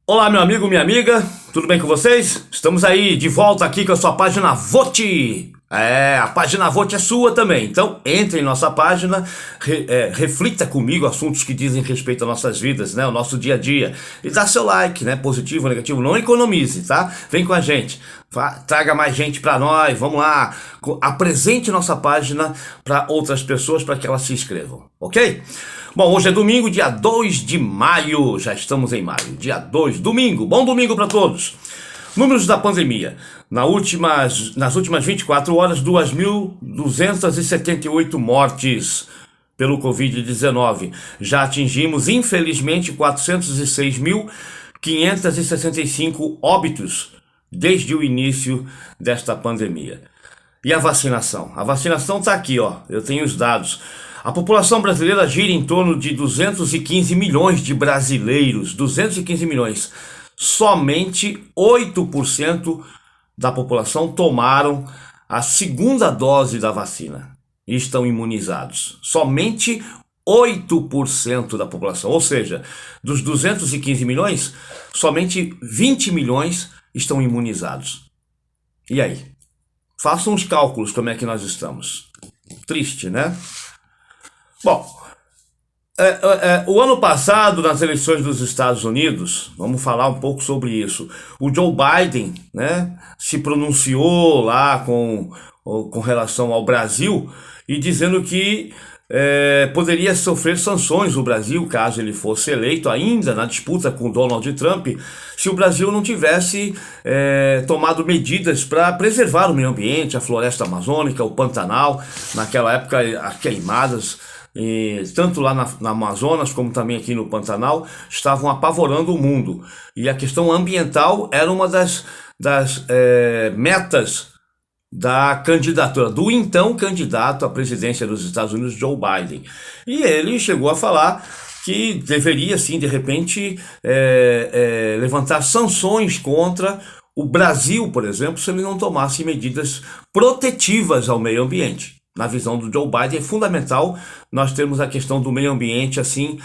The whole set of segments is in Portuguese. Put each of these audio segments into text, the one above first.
Olá, meu amigo, minha amiga, tudo bem com vocês? Estamos aí de volta aqui com a sua página Vote. A página Vote é sua também. Então, entre em nossa página, reflita comigo assuntos que dizem respeito às nossas vidas, né? O nosso dia a dia. E dá seu like, né? Positivo ou negativo, não economize, tá? Vem com a gente. Traga mais gente para nós, vamos lá. Apresente nossa página para outras pessoas para que elas se inscrevam, ok? Bom, hoje é domingo, dia 2 de maio, já estamos em maio, dia 2, domingo, bom domingo para todos. Números da pandemia, nas últimas 24 horas, 2.278 mortes pelo Covid-19. Já atingimos, infelizmente, 406.565 óbitos desde o início desta pandemia. E a vacinação? A vacinação está aqui, ó. Eu tenho os dados. A população brasileira gira em torno de 215 milhões de brasileiros. 215 milhões. Somente 8% da população tomaram a segunda dose da vacina e estão imunizados. Somente 8% da população. Ou seja, dos 215 milhões, somente 20 milhões estão imunizados. E aí? Façam os cálculos como é que nós estamos. Triste, né? Bom, o ano passado, nas eleições dos Estados Unidos, vamos falar um pouco sobre isso. O Joe Biden, né, se pronunciou lá com relação ao Brasil e dizendo que poderia sofrer sanções o Brasil, caso ele fosse eleito ainda na disputa com Donald Trump, se o Brasil não tivesse tomado medidas para preservar o meio ambiente, a floresta amazônica, o Pantanal, naquela época as queimadas, tanto lá na Amazonas como também aqui no Pantanal, estavam apavorando o mundo. E a questão ambiental era uma das metas da candidatura, do então candidato à presidência dos Estados Unidos, Joe Biden. E ele chegou a falar que deveria, sim, de repente, levantar sanções contra o Brasil, por exemplo, se ele não tomasse medidas protetivas ao meio ambiente. Na visão do Joe Biden, é fundamental nós termos a questão do meio ambiente assim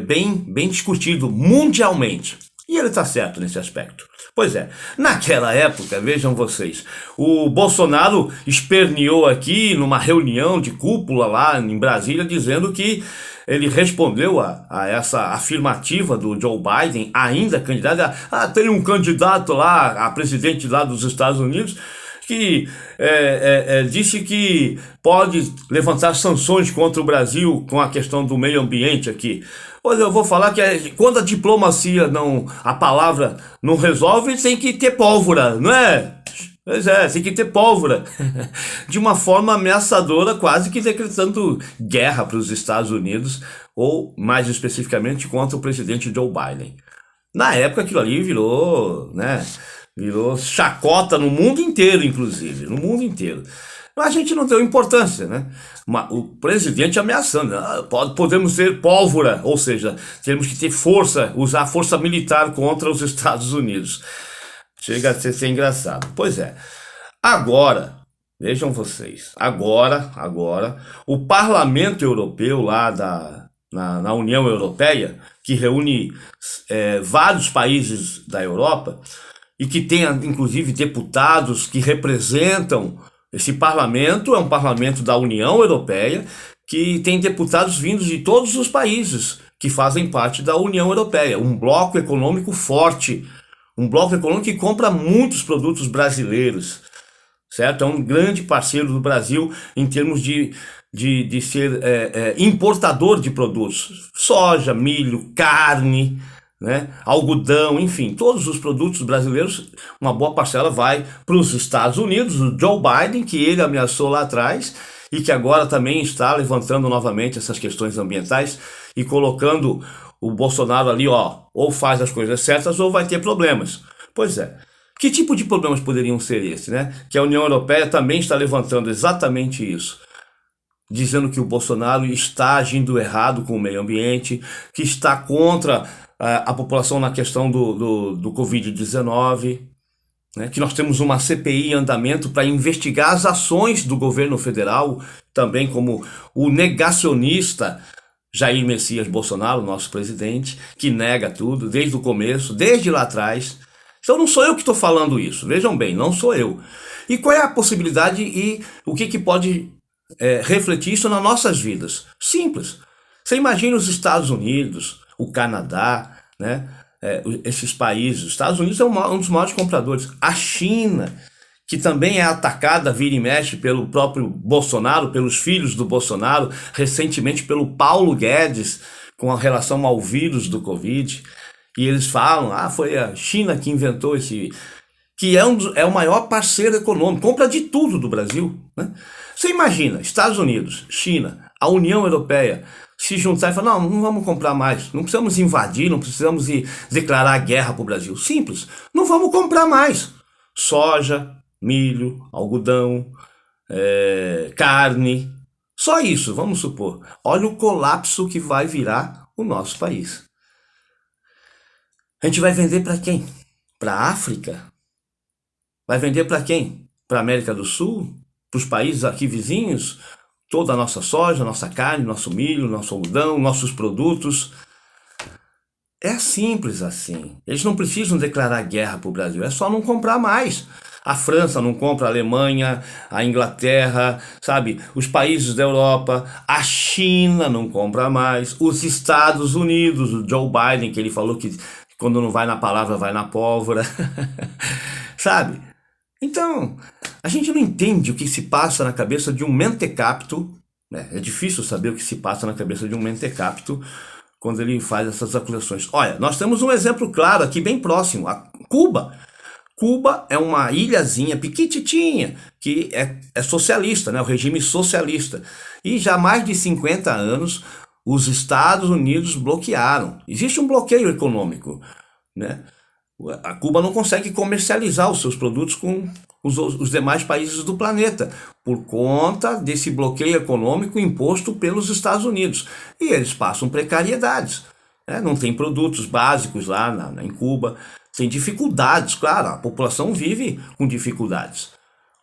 bem discutido mundialmente. E ele está certo nesse aspecto. Pois é, naquela época, vejam vocês, o Bolsonaro esperneou aqui numa reunião de cúpula lá em Brasília, dizendo que ele respondeu a essa afirmativa do Joe Biden, ainda candidato, tem um candidato lá, a presidente lá dos Estados Unidos, que disse que pode levantar sanções contra o Brasil com a questão do meio ambiente aqui. Pois eu vou falar que quando a diplomacia a palavra não resolve, tem que ter pólvora, não é? Pois é, tem que ter pólvora. De uma forma ameaçadora, quase que decretando guerra para os Estados Unidos, ou mais especificamente contra o presidente Joe Biden. Na época aquilo ali virou chacota no mundo inteiro, inclusive, no mundo inteiro. Mas a gente não deu importância, né? O presidente ameaçando, podemos ter pólvora, ou seja, temos que ter força, usar força militar contra os Estados Unidos. Chega a ser engraçado. Pois é. Agora, vejam vocês, agora, o Parlamento Europeu lá na União Europeia, que reúne vários países da Europa, e que tem, inclusive, deputados que representam esse parlamento, é um parlamento da União Europeia, que tem deputados vindos de todos os países que fazem parte da União Europeia. Um bloco econômico forte, um bloco econômico que compra muitos produtos brasileiros, certo? É um grande parceiro do Brasil em termos de ser importador de produtos. Soja, milho, carne, né? Algodão, enfim, todos os produtos brasileiros, uma boa parcela vai para os Estados Unidos. O Joe Biden, que ele ameaçou lá atrás e que agora também está levantando novamente essas questões ambientais e colocando o Bolsonaro ali, ou faz as coisas certas ou vai ter problemas. Pois é. Que tipo de problemas poderiam ser esses, né? Que a União Europeia também está levantando exatamente isso, dizendo que o Bolsonaro está agindo errado com o meio ambiente, que está contra a população na questão do Covid-19, né? Que nós temos uma CPI em andamento para investigar as ações do governo federal, também como o negacionista Jair Messias Bolsonaro, nosso presidente, que nega tudo desde o começo, desde lá atrás. Então não sou eu que estou falando isso, vejam bem, não sou eu. E qual é a possibilidade e o que pode refletir isso nas nossas vidas? Simples. Você imagina os Estados Unidos, o Canadá, né? Esses países. Os Estados Unidos é um dos maiores compradores. A China, que também é atacada, vira e mexe, pelo próprio Bolsonaro, pelos filhos do Bolsonaro, recentemente pelo Paulo Guedes, com a relação ao vírus do Covid. E eles falam, foi a China que inventou esse... que é o maior parceiro econômico, compra de tudo do Brasil, né? Você imagina, Estados Unidos, China, a União Europeia, se juntar e falar, não vamos comprar mais, não precisamos invadir, não precisamos declarar guerra para o Brasil. Simples, não vamos comprar mais. Soja, milho, algodão, carne, só isso, vamos supor. Olha o colapso que vai virar o nosso país. A gente vai vender para quem? Para a África? Vai vender para quem? Para a América do Sul? Para os países aqui vizinhos? Toda a nossa soja, nossa carne, nosso milho, nosso algodão, nossos produtos. É simples assim. Eles não precisam declarar guerra para o Brasil, é só não comprar mais. A França não compra, a Alemanha, a Inglaterra, sabe? Os países da Europa, a China não compra mais, os Estados Unidos, o Joe Biden, que ele falou que quando não vai na palavra, vai na pólvora, sabe? Então, a gente não entende o que se passa na cabeça de um mentecapto, né? É difícil saber o que se passa na cabeça de um mentecapto quando ele faz essas acusações. Olha, nós temos um exemplo claro aqui, bem próximo, a Cuba. Cuba é uma ilhazinha pequititinha, que é socialista, né? O regime socialista. E já há mais de 50 anos, os Estados Unidos bloquearam. Existe um bloqueio econômico, né? A Cuba não consegue comercializar os seus produtos com os demais países do planeta, por conta desse bloqueio econômico imposto pelos Estados Unidos. E eles passam precariedades, né? Não tem produtos básicos lá em Cuba, tem dificuldades, claro, a população vive com dificuldades.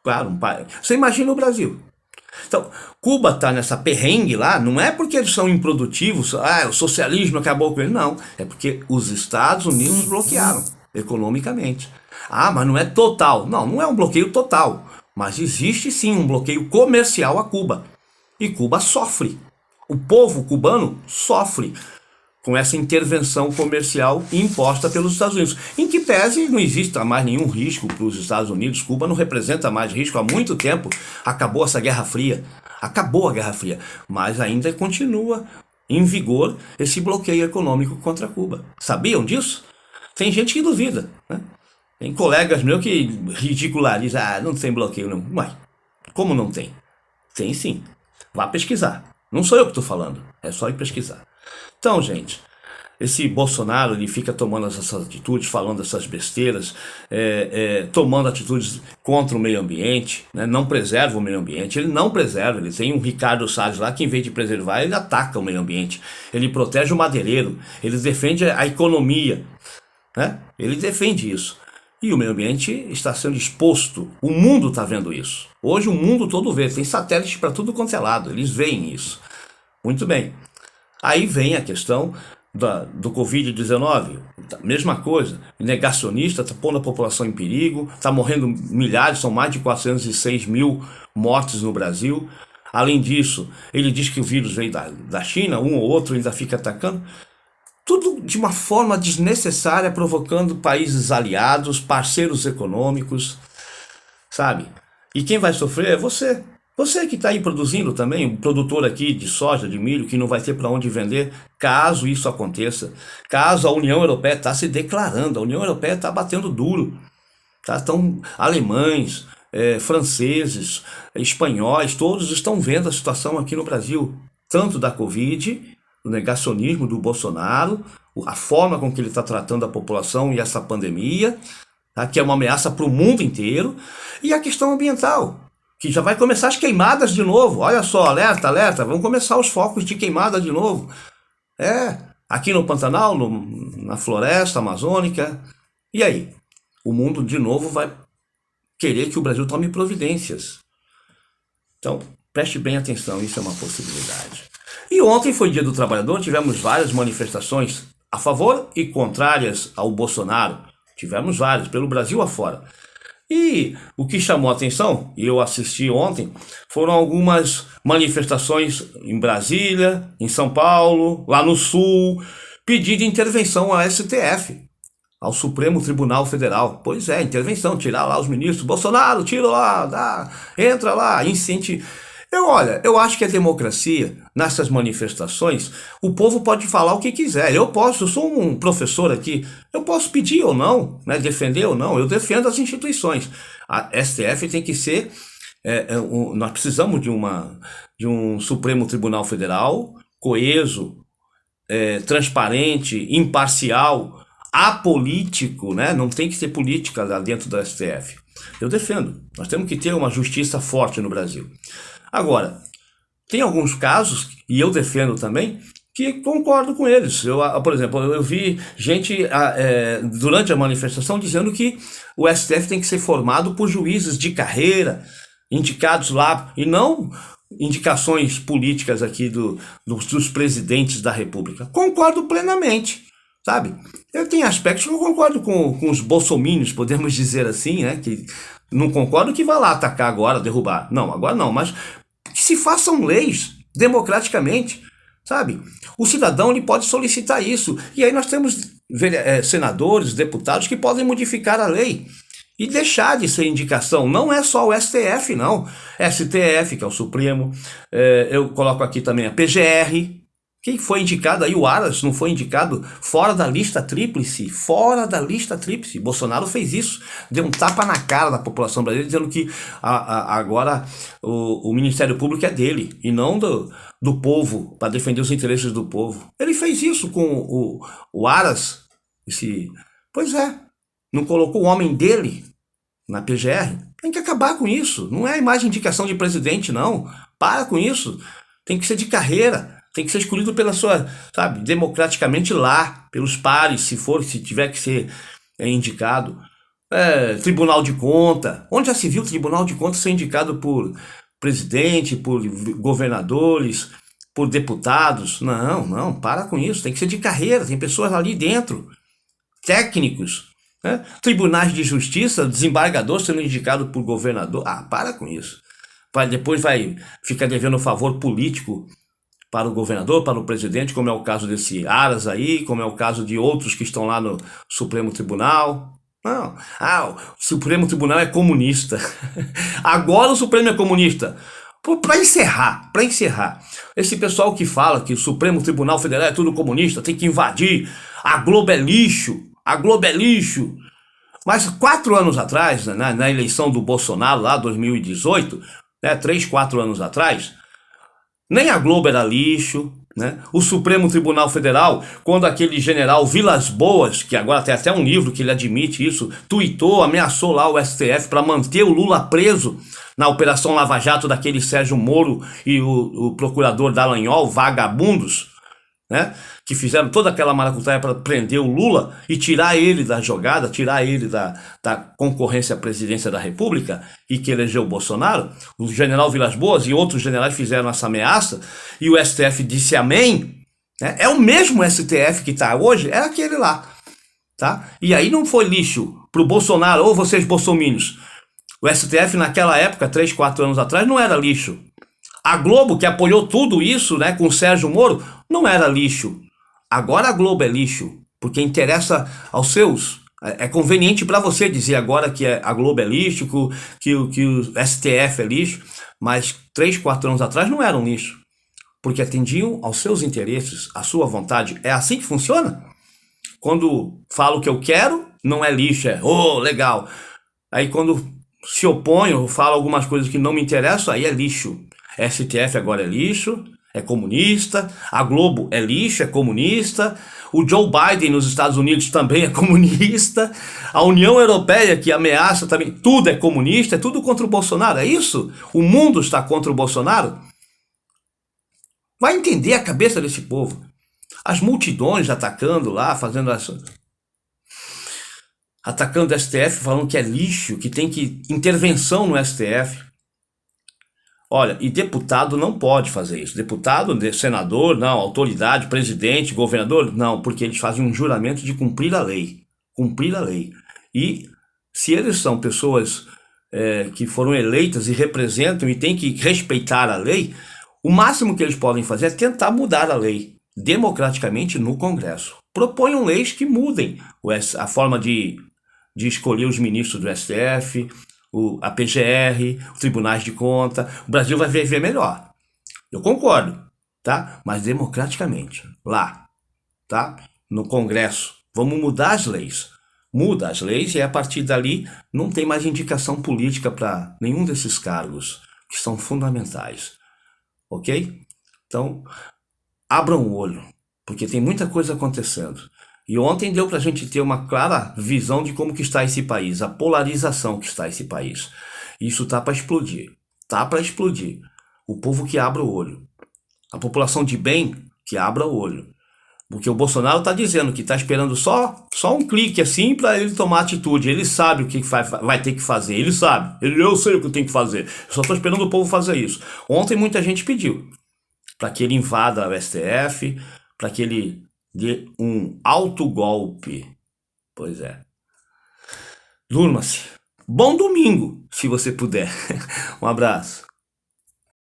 Claro, você imagina o Brasil. Então, Cuba está nessa perrengue lá, não é porque eles são improdutivos, o socialismo acabou com ele, não. É porque os Estados Unidos bloquearam economicamente. Mas não é total. Não é um bloqueio total. Mas existe sim um bloqueio comercial a Cuba. E Cuba sofre. O povo cubano sofre com essa intervenção comercial imposta pelos Estados Unidos. Em que pese não exista mais nenhum risco para os Estados Unidos. Cuba não representa mais risco há muito tempo. Acabou essa Guerra Fria. Acabou a Guerra Fria. Mas ainda continua em vigor esse bloqueio econômico contra Cuba. Sabiam disso? Tem gente que duvida, né? Tem colegas meus que ridicularizam, não tem bloqueio não. Uai, como não tem? Tem sim. Vá pesquisar. Não sou eu que estou falando, é só ir pesquisar. Então, gente, esse Bolsonaro, ele fica tomando essas atitudes, falando essas besteiras, tomando atitudes contra o meio ambiente, né? Não preserva o meio ambiente, ele não preserva, ele tem um Ricardo Salles lá que em vez de preservar, ele ataca o meio ambiente, ele protege o madeireiro, ele defende a economia, né? Ele defende isso. E o meio ambiente está sendo exposto. O mundo está vendo isso. Hoje o mundo todo vê. Tem satélite para tudo quanto é lado. Eles veem isso. Muito bem. Aí vem a questão do Covid-19. Mesma coisa. O negacionista está pondo a população em perigo. Está morrendo milhares. São mais de 406 mil mortes no Brasil. Além disso, ele diz que o vírus veio da China. Um ou outro ainda fica atacando. Tudo de uma forma desnecessária, provocando países aliados, parceiros econômicos, sabe? E quem vai sofrer é você. Você que está aí produzindo também, um produtor aqui de soja, de milho, que não vai ter para onde vender, caso isso aconteça. Caso a União Europeia está se declarando, a União Europeia está batendo duro. Tá? Então, alemães, franceses, espanhóis, todos estão vendo a situação aqui no Brasil, tanto da Covid, o negacionismo do Bolsonaro, a forma com que ele está tratando a população e essa pandemia, tá? Que é uma ameaça para o mundo inteiro, e a questão ambiental, que já vai começar as queimadas de novo. Olha só, alerta, alerta, vão começar os focos de queimada de novo. Aqui no Pantanal, na floresta amazônica. E aí? O mundo de novo vai querer que o Brasil tome providências. Então, preste bem atenção, isso é uma possibilidade. E ontem foi Dia do Trabalhador, tivemos várias manifestações a favor e contrárias ao Bolsonaro. Tivemos várias, pelo Brasil afora. E o que chamou a atenção, e eu assisti ontem, foram algumas manifestações em Brasília, em São Paulo, lá no Sul, pedindo intervenção ao STF, ao Supremo Tribunal Federal. Pois é, intervenção, tirar lá os ministros. Bolsonaro, tira lá, entra lá, incente. Eu acho que a democracia, nessas manifestações, o povo pode falar o que quiser. Eu sou um professor aqui, eu posso pedir ou não, né, defender ou não, eu defendo as instituições. A STF tem que ser, nós precisamos de um Supremo Tribunal Federal coeso, transparente, imparcial, apolítico, né? Não tem que ter política lá dentro do STF. Eu defendo. Nós temos que ter uma justiça forte no Brasil. Agora, tem alguns casos, e eu defendo também, que concordo com eles. Por exemplo, eu vi gente durante a manifestação dizendo que o STF tem que ser formado por juízes de carreira, indicados lá, e não indicações políticas aqui dos presidentes da República. Concordo plenamente, sabe? Eu tenho aspectos que eu concordo com os bolsominions, podemos dizer assim, né? Que não concordo que vá lá atacar agora, derrubar. Não, agora não, mas que se façam leis democraticamente, sabe? O cidadão ele pode solicitar isso. E aí nós temos senadores, deputados que podem modificar a lei e deixar de ser indicação. Não é só o STF, não. STF, que é o Supremo. Eu coloco aqui também a PGR. Quem foi indicado aí? O Aras não foi indicado fora da lista tríplice. Fora da lista tríplice. Bolsonaro fez isso. Deu um tapa na cara da população brasileira, dizendo que agora o Ministério Público é dele e não do povo, para defender os interesses do povo. Ele fez isso com o Aras. Pois é. Não colocou o homem dele na PGR. Tem que acabar com isso. Não é mais indicação de presidente, não. Para com isso. Tem que ser de carreira. Tem que ser escolhido pela sua, sabe, democraticamente lá, pelos pares, se tiver que ser indicado. Tribunal de Conta. Onde já se viu o Tribunal de Contas ser indicado por presidente, por governadores, por deputados? Não, para com isso. Tem que ser de carreira. Tem pessoas ali dentro, técnicos, né? Tribunais de Justiça, desembargador sendo indicado por governador. Para com isso. Depois vai ficar devendo favor político para o governador, para o presidente, como é o caso desse Aras aí, como é o caso de outros que estão lá no Supremo Tribunal. Não. O Supremo Tribunal é comunista. Agora o Supremo é comunista. Para encerrar, esse pessoal que fala que o Supremo Tribunal Federal é tudo comunista, tem que invadir, a Globo é lixo, Mas 4 anos atrás, na eleição do Bolsonaro, lá 2018, 3, 4 anos atrás, nem a Globo era lixo, né? O Supremo Tribunal Federal, quando aquele general Vilas Boas, que agora tem até um livro que ele admite isso, tuitou, ameaçou lá o STF para manter o Lula preso na Operação Lava Jato daquele Sérgio Moro e o procurador Dallagnol, vagabundos, né? Que fizeram toda aquela maracutaia para prender o Lula e tirar ele da jogada, tirar ele da concorrência à presidência da República e que elegeu o Bolsonaro. O general Vilas Boas e outros generais fizeram essa ameaça e o STF disse amém, né? É o mesmo STF que está hoje, é aquele lá, tá? E aí não foi lixo pro Bolsonaro ou vocês bolsominions. O STF naquela época, 3, 4 anos atrás, não era lixo. A Globo, que apoiou tudo isso, né, com o Sérgio Moro, não era lixo. Agora a Globo é lixo, porque interessa aos seus. É conveniente para você dizer agora que a Globo é lixo, que o STF é lixo, mas 3, 4 anos atrás não eram lixo, porque atendiam aos seus interesses, à sua vontade. É assim que funciona? Quando falo o que eu quero, não é lixo, legal. Aí quando se opõe ou falo algumas coisas que não me interessam, aí é lixo. STF agora é lixo, é comunista, a Globo é lixo, é comunista, o Joe Biden nos Estados Unidos também é comunista, a União Europeia que ameaça também, tudo é comunista, é tudo contra o Bolsonaro, é isso? O mundo está contra o Bolsonaro? Vai entender a cabeça desse povo. As multidões atacando lá, atacando o STF, falando que é lixo, que tem que intervenção no STF. Olha, e deputado não pode fazer isso. Deputado, senador, não. Autoridade, presidente, governador, não. Porque eles fazem um juramento de cumprir a lei. Cumprir a lei. E se eles são pessoas que foram eleitas e representam e têm que respeitar a lei, o máximo que eles podem fazer é tentar mudar a lei democraticamente no Congresso. Proponham leis que mudem a forma de escolher os ministros do STF, a PGR, os tribunais de conta. O Brasil vai viver melhor. Eu concordo, tá? Mas democraticamente, lá, tá? No Congresso. Vamos mudar as leis. Muda as leis e a partir dali não tem mais indicação política para nenhum desses cargos que são fundamentais, ok? Então, abram o olho, porque tem muita coisa acontecendo. E ontem deu para a gente ter uma clara visão de como que está esse país, a polarização que está esse país. Isso tá para explodir, tá para explodir. O povo que abra o olho, a população de bem que abra o olho. Porque o Bolsonaro está dizendo que está esperando só um clique assim para ele tomar atitude. Ele sabe o que vai ter que fazer. Ele sabe. Eu sei o que eu tenho que fazer. Eu só estou esperando o povo fazer isso. Ontem muita gente pediu para que ele invada o STF, para que ele dê um autogolpe. Pois é. Durma-se. Bom domingo, se você puder. Um abraço.